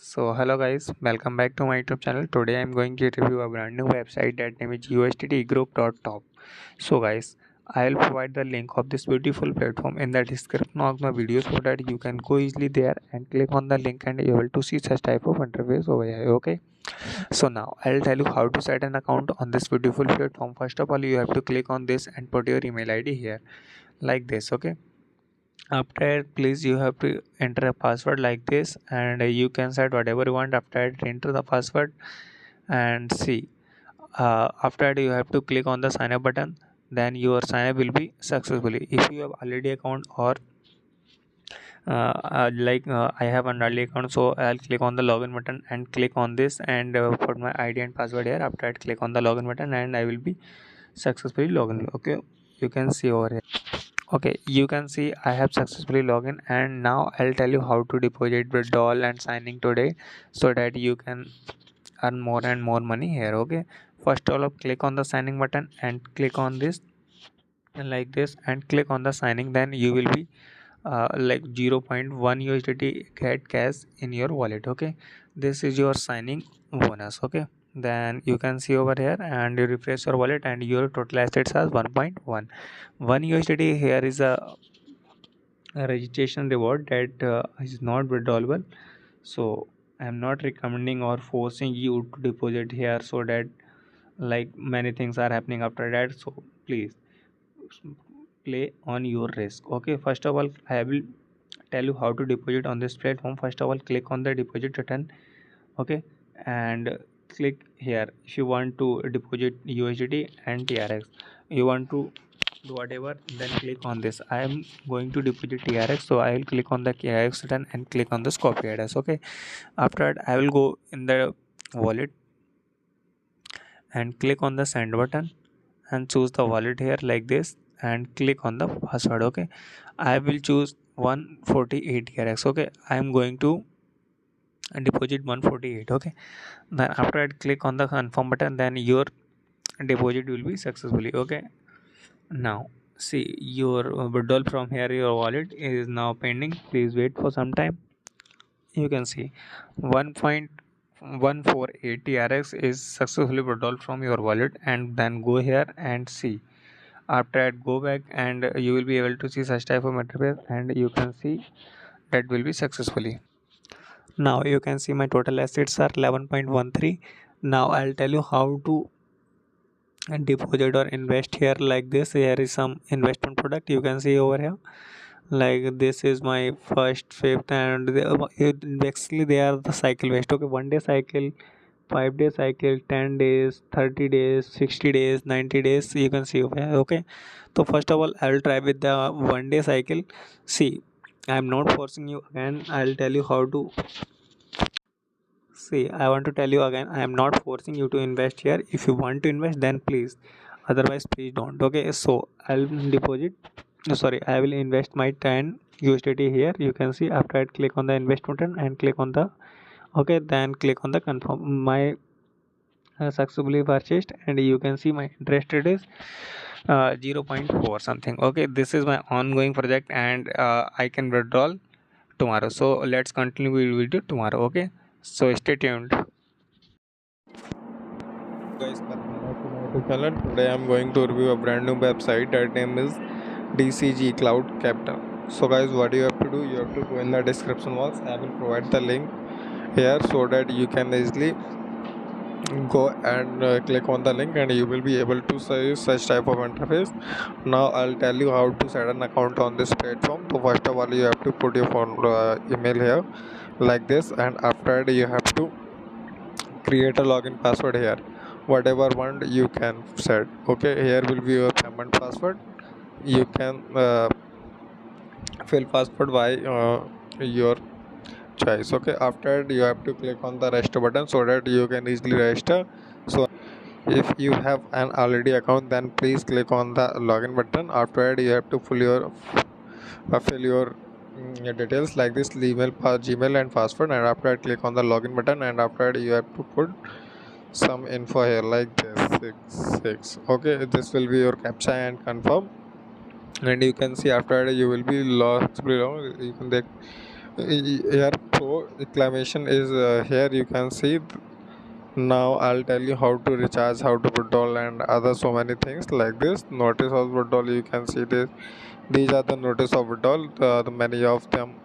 So hello guys, welcome back to my YouTube channel. Today I'm going to review a brand new website that name is usdtgroup.top. So guys, I'll provide the link of this beautiful platform in the description of my video so that you can go easily there and click on the link and able to see such type of interface over here. Okay. So now I'll tell you how to set an account on this beautiful platform. First of all, you have to click on this and put your email ID here like this. Okay. After please you have to enter a password like this and you can set whatever you want. After that enter the password and see after that you have to click on the sign up button, then your sign up will be successfully. If you have already account or I have an early account, so I'll click on the login button and click on this and put my ID and password here. After that click on the login button and I will be successfully logged. Okay, you can see over here. Okay, you can see I have successfully logged in, and now I'll tell you how to deposit, withdrawal and signing today so that you can earn more and more money here. Okay, first of all click on the signing button and click on this and like this and click on the signing, then you will be like zero point 0.1 USDT get cash in your wallet. Okay, this is your signing bonus. Okay, then you can see over here and you refresh your wallet and your total assets are 1.1 USDT. Here is a registration reward that is not withdrawable, so I'm not recommending or forcing you to deposit here, so that like many things are happening after that. So please play on your risk. Okay, first of all I will tell you how to deposit on this platform. First of all click on the deposit button. Okay, and click here. If you want to deposit USDT and TRX, you want to do whatever, then click on this. I am going to deposit TRX, so I will click on the TRX button and click on this copy address. Okay, after that I will go in the wallet and click on the send button and choose the wallet here like this and click on the password. Okay, I will choose 148 TRX. Okay, I am going to deposit 148. Okay, then after that click on the confirm button, then your deposit will be successfully. Okay, now see your withdrawal from here, your wallet is now pending. Please wait for some time. You can see 1.148 TRX is successfully withdrawal from your wallet, and then go here and see. After that go back and you will be able to see such type of interface and you can see that will be successfully. Now you can see my total assets are 11.13. Now I'll tell you how to deposit or invest here like this. Here is some investment product you can see over here. Like this is my first, fifth, and basically they are the cycle based. Okay, 1 day cycle, 5 day cycle, 10 days, 30 days, 60 days, 90 days. You can see over here. Okay, so first of all I will try with the 1 day cycle. See, I am not forcing you again. I'll tell you how to. See, I want to tell you again, I am not forcing you to invest here. If you want to invest, then please. Otherwise, please don't. Okay, so I'll deposit. Sorry, I will invest my 10 USDT here. You can see after I click on the invest button and click on the okay, then click on the confirm. My successfully purchased, and you can see my interest rate is 0 0.4 something. Okay, this is my ongoing project and I can withdraw tomorrow. So let's continue with video tomorrow. Okay, so stay tuned. Guys, welcome back to my YouTube channel. Today I'm going to review a brand new website that name is DCG Cloud Capital. So guys, what you have to do, you have to go in the description box. I will provide the link here so that you can easily go and click on the link and you will be able to see such type of interface. Now I'll tell you how to set an account on this platform. So first of all you have to put your phone email here like this, and after that you have to create a login password here, whatever one you can set. Okay, here will be your payment password. You can fill password by your choice. Okay, after that you have to click on the register button so that you can easily register. So if you have an already account, then please click on the login button. After that you have to fill your details like this, email, gmail and password, and after that click on the login button, and after that you have to put some info here like this 66. Okay, this will be your captcha and confirm, and you can see after that you will be lost below. You can take Here pro reclamation is here you can see. Now I'll tell you how to recharge, how to withdraw, and other so many things like this. Notice of withdrawal, you can see this. These are the notice of withdrawal. The many of them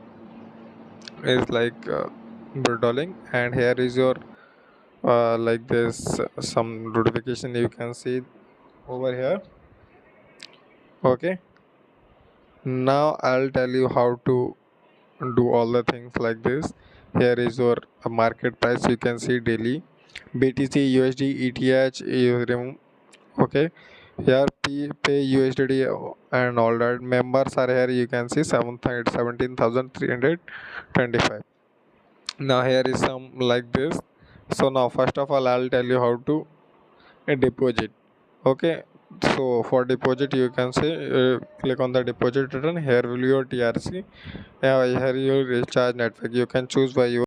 is like withdrawing, and here is your like this some notification you can see over here. Okay. Now I'll tell you how to do all the things like this. Here is your market price. You can see daily BTC, USD, ETH, Ethereum. Okay, here pay USDT and all that. Members are here. You can see 17,325. Now here is some like this. So now first of all I'll tell you how to deposit. Okay, so for deposit you can say click on the deposit button. Here will your TRC. Here your recharge network. You can choose by your